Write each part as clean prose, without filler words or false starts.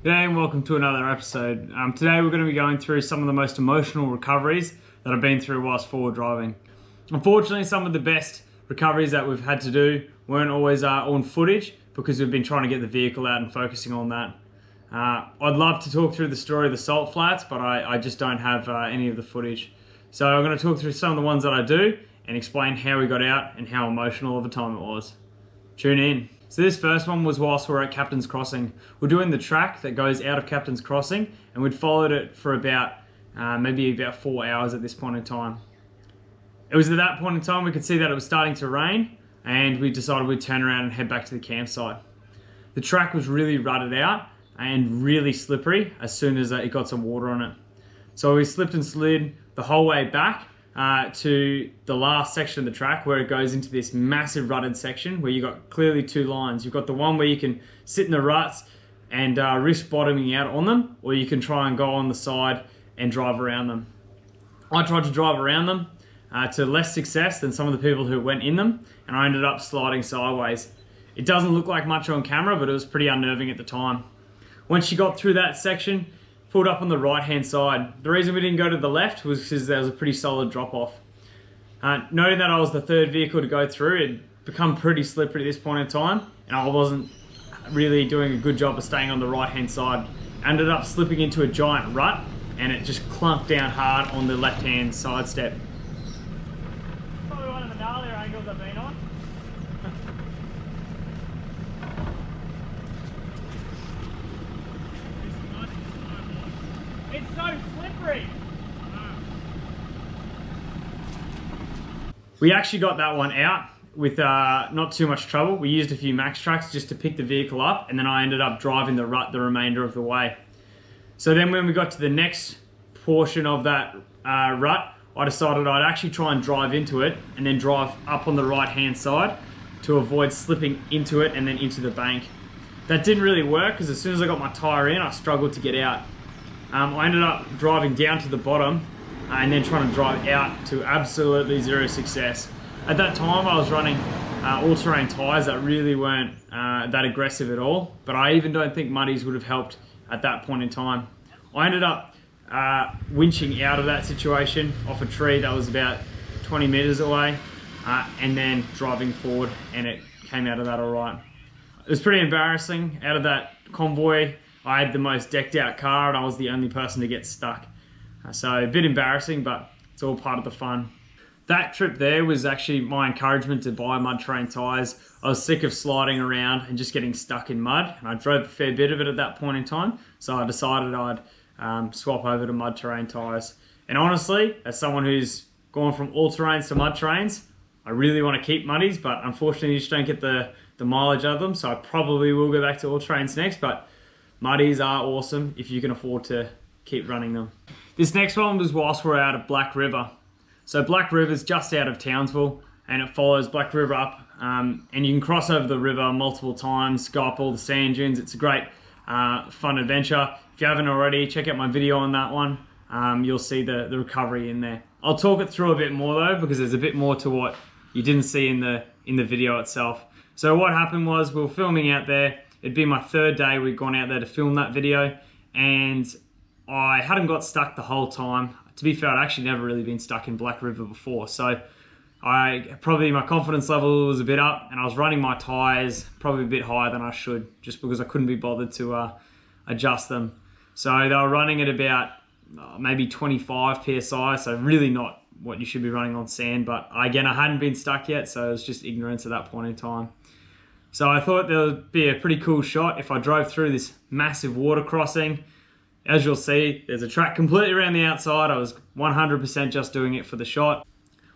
G'day and welcome to another episode. Today we're going to be going through some of the most emotional recoveries that I've been through whilst forward driving. Unfortunately, some of the best recoveries that we've had to do weren't always on footage because we've been trying to get the vehicle out and focusing on that. I'd love to talk through the story of the salt flats, but I just don't have any of the footage. So I'm going to talk through some of the ones that I do and explain how we got out and how emotional of a time it was. Tune in. So this first one was whilst we're at Captain's Crossing. We're doing the track that goes out of Captain's Crossing, and we'd followed it for maybe about 4 hours at this point in time. It was at that point in time we could see that it was starting to rain, and we decided we'd turn around and head back to the campsite. The track was really rutted out and really slippery as soon as it got some water on it. So we slipped and slid the whole way back to the last section of the track where it goes into this massive rutted section where you've got clearly two lines. You've got the one where you can sit in the ruts and risk bottoming out on them, or you can try and go on the side and drive around them. I tried to drive around them to less success than some of the people who went in them, and I ended up sliding sideways. It doesn't look like much on camera, but it was pretty unnerving at the time. Once you got through that section, pulled up on the right hand side. The reason we didn't go to the left was because there was a pretty solid drop off. Noting that I was the third vehicle to go through, it had become pretty slippery at this point in time, and I wasn't really doing a good job of staying on the right hand side. Ended up slipping into a giant rut, and it just clunked down hard on the left hand side step. Probably one of the gnarlier angles I've been on. It's so slippery. We actually got that one out with not too much trouble. We used a few max tracks just to pick the vehicle up, and then I ended up driving the rut the remainder of the way. So then when we got to the next portion of that rut, I decided I'd actually try and drive into it and then drive up on the right hand side to avoid slipping into it and then into the bank. That didn't really work because as soon as I got my tyre in, I struggled to get out. I ended up driving down to the bottom and then trying to drive out to absolutely zero success. At that time I was running all-terrain tyres that really weren't that aggressive at all, but I even don't think muddies would have helped at that point in time. I ended up winching out of that situation off a tree that was about 20 metres away and then driving forward, and it came out of that alright. It was pretty embarrassing. Out of that convoy, I had the most decked out car and I was the only person to get stuck. So a bit embarrassing, but it's all part of the fun. That trip there was actually my encouragement to buy mud terrain tyres. I was sick of sliding around and just getting stuck in mud, and I drove a fair bit of it at that point in time, so I decided I'd swap over to mud terrain tyres. And honestly, as someone who's gone from all terrains to mud terrains, I really want to keep muddies, but unfortunately you just don't get the mileage of them, so I probably will go back to all terrains next, but muddies are awesome if you can afford to keep running them. This next one was whilst we're out at Black River. So Black River is just out of Townsville, and it follows Black River up, and you can cross over the river multiple times, go up all the sand dunes. It's a great fun adventure. If you haven't already, check out my video on that one. You'll see the recovery in there. I'll talk it through a bit more though, because there's a bit more to what you didn't see in the video itself. So what happened was we were filming out there. It'd been my third day we'd gone out there to film that video, and I hadn't got stuck the whole time. To be fair, I'd actually never really been stuck in Black River before, so my confidence level was a bit up, and I was running my tyres probably a bit higher than I should, just because I couldn't be bothered to adjust them. So they were running at about maybe 25 PSI, so really not what you should be running on sand, but again, I hadn't been stuck yet, so it was just ignorance at that point in time. So I thought there would be a pretty cool shot if I drove through this massive water crossing. As you'll see, there's a track completely around the outside. I was 100% just doing it for the shot.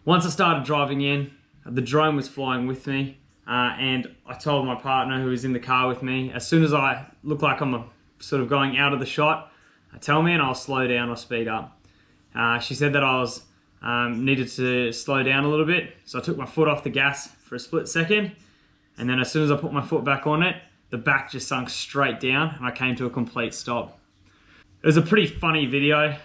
Once I started driving in, the drone was flying with me, and I told my partner who was in the car with me, as soon as I look like I'm sort of going out of the shot, tell me and I'll slow down or speed up. She said that I was needed to slow down a little bit, so I took my foot off the gas for a split second, and then as soon as I put my foot back on it, the back just sunk straight down and I came to a complete stop. It was a pretty funny video.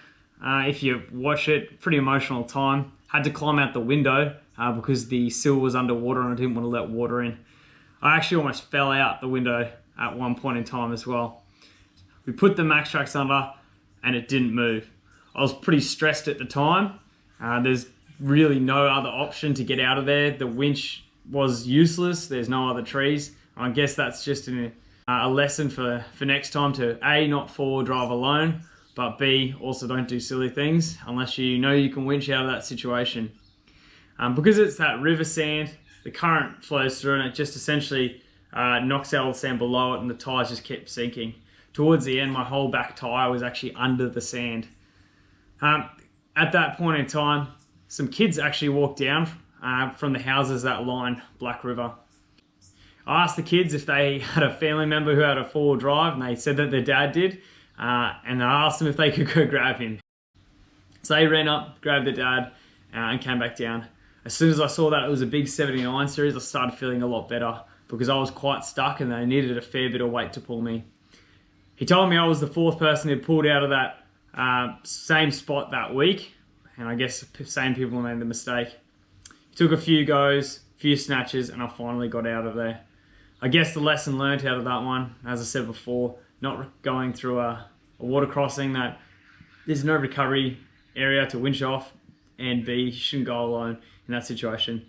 If you watch it, pretty emotional time. Had to climb out the window because the sill was underwater and I didn't want to let water in. I actually almost fell out the window at one point in time as well. We put the max tracks under and it didn't move. I was pretty stressed at the time. There's really no other option to get out of there. The winch was useless. There's no other trees. I guess that's just a lesson for next time to A, not four-wheel drive alone, but B, also don't do silly things unless you know you can winch out of that situation. Because it's that river sand, the current flows through and it just essentially knocks out all the sand below it and the tyres just kept sinking. Towards the end, my whole back tyre was actually under the sand. At that point in time, some kids actually walked down from the houses that line Black River. I asked the kids if they had a family member who had a four-wheel drive, and they said that their dad did, and I asked them if they could go grab him. So they ran up, grabbed their dad, and came back down. As soon as I saw that it was a big 79 series, I started feeling a lot better because I was quite stuck and they needed a fair bit of weight to pull me. He told me I was the fourth person who pulled out of that same spot that week, and I guess the same people made the mistake. It took a few goes, a few snatches, and I finally got out of there. I guess the lesson learned out of that one, as I said before, not going through a water crossing, that there's no recovery area to winch off, and B, you shouldn't go alone in that situation.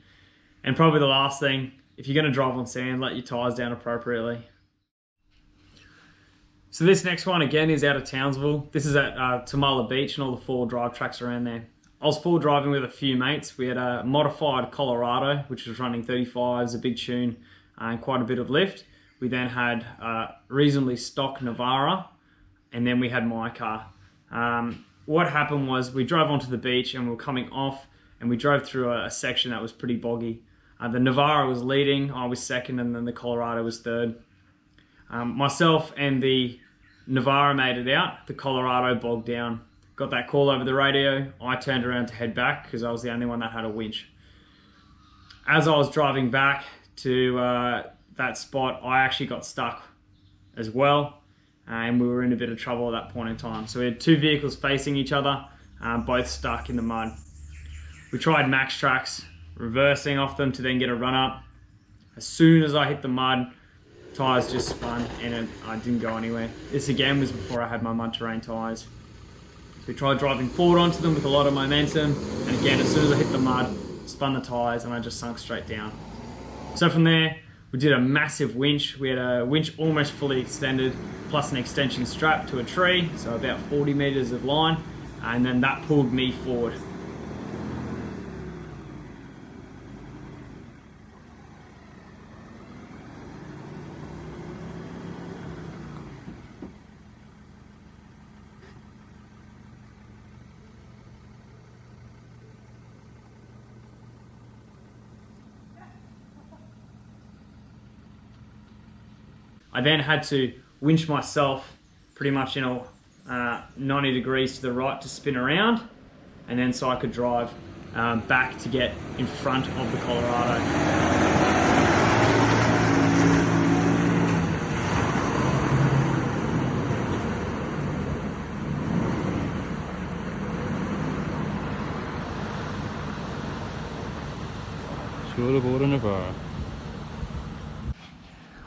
And probably the last thing, if you're going to drive on sand, let your tyres down appropriately. So this next one again is out of Townsville. This is at Tamala Beach and all the four-wheel drive tracks around there. I was full driving with a few mates. We had a modified Colorado, which was running 35s, a big tune, and quite a bit of lift. We then had a reasonably stock Navara, and then we had my car. What happened was we drove onto the beach and we were coming off, and we drove through a section that was pretty boggy. The Navara was leading, I was second, and then the Colorado was third. Myself and the Navara made it out. The Colorado bogged down. Got that call over the radio. I turned around to head back because I was the only one that had a winch. As I was driving back to that spot, I actually got stuck as well, and we were in a bit of trouble at that point in time. So we had two vehicles facing each other, both stuck in the mud. We tried max tracks, reversing off them to then get a run up. As soon as I hit the mud, tyres just spun and I didn't go anywhere. This again was before I had my mud terrain tyres. We tried driving forward onto them with a lot of momentum, and again, as soon as I hit the mud, spun the tyres and I just sunk straight down. So from there, we did a massive winch. We had a winch almost fully extended, plus an extension strap to a tree, so about 40 meters of line, and then that pulled me forward. I then had to winch myself pretty much in a 90 degrees to the right to spin around, and then so I could drive back to get in front of the Colorado. Should have bought a Navara.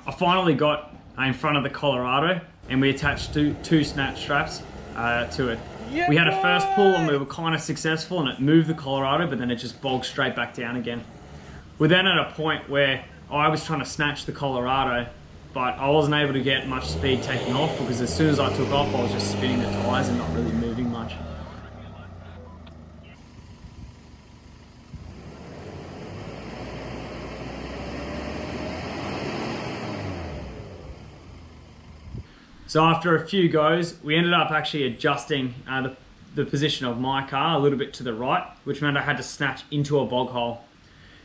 I finally got in front of the Colorado, and we attached two snap straps to it. Yeah, we had a first pull and we were kind of successful, and it moved the Colorado, but then it just bogged straight back down again. We're then at a point where I was trying to snatch the Colorado, but I wasn't able to get much speed taking off because as soon as I took off, I was just spinning the tires and not really moving much. So after a few goes, we ended up actually adjusting the position of my car a little bit to the right, which meant I had to snatch into a bog hole.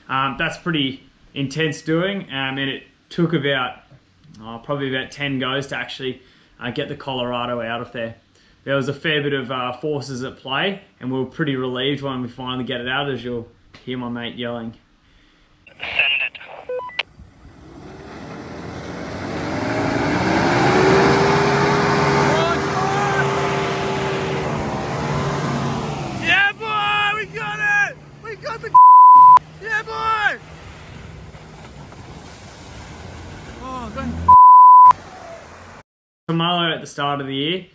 That's pretty intense doing, and it took about probably about 10 goes to actually get the Colorado out of there. There was a fair bit of forces at play, and we were pretty relieved when we finally get it out, as you'll hear my mate yelling. Marlow at the start of the year,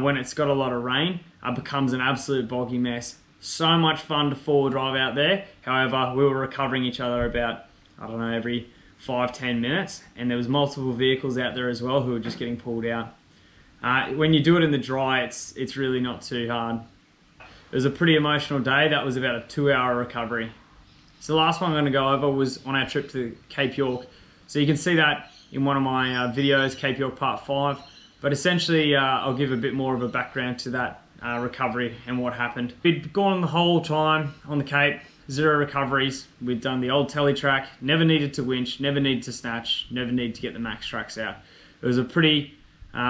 when it's got a lot of rain, becomes an absolute boggy mess. So much fun to four-wheel drive out there. However, we were recovering each other about, I don't know, every 5-10 minutes, and there was multiple vehicles out there as well who were just getting pulled out. When you do it in the dry, it's really not too hard. It was a pretty emotional day. That was about a 2-hour recovery. So the last one I'm going to go over was on our trip to Cape York. So you can see that in one of my videos, Cape York Part 5. But essentially, I'll give a bit more of a background to that recovery and what happened. We'd gone the whole time on the Cape, 0 recoveries. We'd done the old telly track, never needed to winch, never needed to snatch, never needed to get the max tracks out. It was a pretty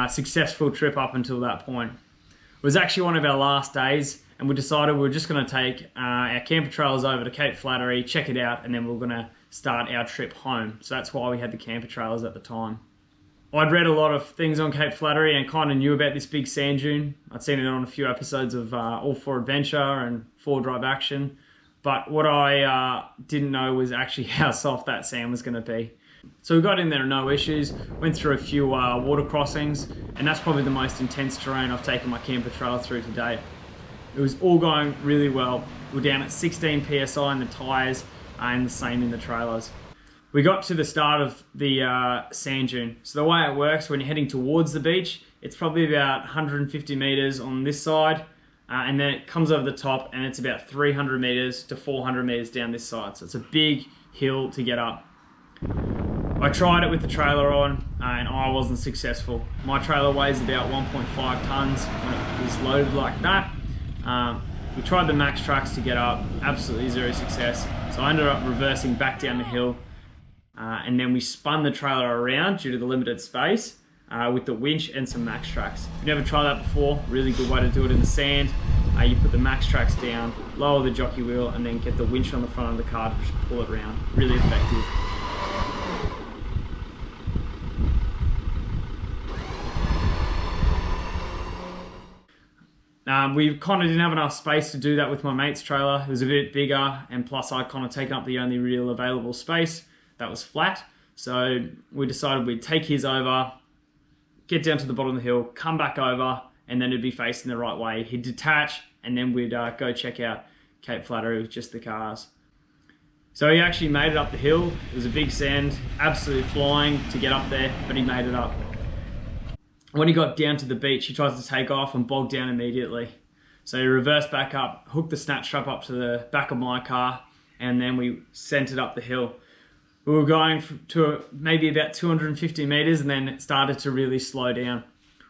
successful trip up until that point. It was actually one of our last days, and we decided we were just going to take our camper trailers over to Cape Flattery, check it out, and then we were going to start our trip home. So that's why we had the camper trailers at the time. I'd read a lot of things on Cape Flattery and kind of knew about this big sand dune. I'd seen it on a few episodes of All for Adventure and 4Drive Action. But what I didn't know was actually how soft that sand was going to be. So we got in there, no issues, went through a few water crossings, and that's probably the most intense terrain I've taken my camper trailer through to date. It was all going really well. We're down at 16 PSI in the tyres and the same in the trailers. We got to the start of the sand dune. So the way it works, when you're heading towards the beach, it's probably about 150 meters on this side, and then it comes over the top and it's about 300 meters to 400 meters down this side. So it's a big hill to get up. I tried it with the trailer on and I wasn't successful. My trailer weighs about 1.5 tons when it was loaded like that. We tried the max tracks to get up, absolutely 0 success. So I ended up reversing back down the hill, and then we spun the trailer around due to the limited space with the winch and some max tracks. If you've never tried that before, really good way to do it in the sand. You put the max tracks down, lower the jockey wheel, and then get the winch on the front of the car to just pull it around. Really effective. We kind of didn't have enough space to do that with my mate's trailer. It was a bit bigger, and plus I'd kind of taken up the only real available space that was flat. So we decided we'd take his over, get down to the bottom of the hill, come back over, and then it'd be facing the right way. He'd detach, and then we'd go check out Cape Flattery with just the cars. So he actually made it up the hill. It was a big sand, absolutely flying to get up there, but he made it up. When he got down to the beach, he tries to take off and bogged down immediately. So he reversed back up, hooked the snatch strap up to the back of my car, and then we sent it up the hill. We were going to maybe about 250 meters, and then it started to really slow down.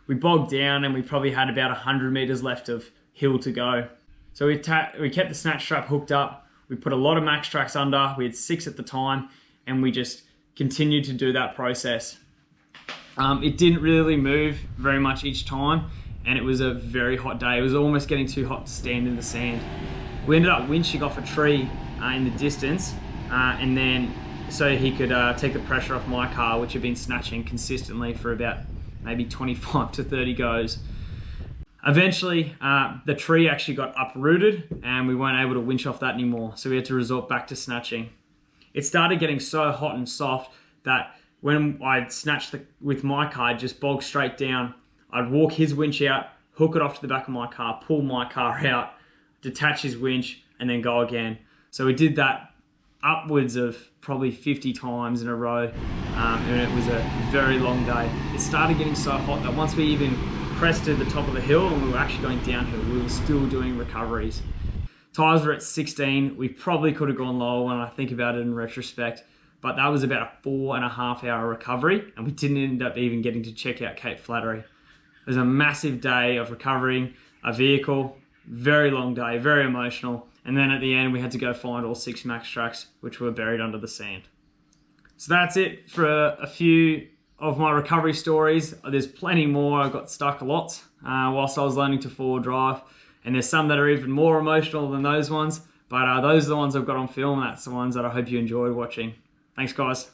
We bogged down, and we probably had about 100 meters left of hill to go. So we kept the snatch strap hooked up. We put a lot of max tracks under. We had 6 at the time, and we just continued to do that process. It didn't really move very much each time, and it was a very hot day. It was almost getting too hot to stand in the sand. We ended up winching off a tree in the distance, and then so he could take the pressure off my car, which had been snatching consistently for about maybe 25 to 30 goes. Eventually, the tree actually got uprooted, and we weren't able to winch off that anymore, so we had to resort back to snatching. It started getting so hot and soft that when I'd snatch with my car, I'd just bog straight down. I'd walk his winch out, hook it off to the back of my car, pull my car out, detach his winch, and then go again. So we did that upwards of probably 50 times in a row, and it was a very long day. It started getting so hot that once we even crested the top of the hill and we were actually going downhill, we were still doing recoveries. Tyres were at 16. We probably could have gone lower when I think about it in retrospect, but that was about a 4.5 hour recovery, and we didn't end up even getting to check out Cape Flattery. It was a massive day of recovering a vehicle, very long day, very emotional, and then at the end we had to go find all 6 max tracks which were buried under the sand. So that's it for a few of my recovery stories. There's plenty more. I got stuck a lot whilst I was learning to forward drive, and there's some that are even more emotional than those ones, but those are the ones I've got on film, and that's the ones that I hope you enjoyed watching. Thanks, guys.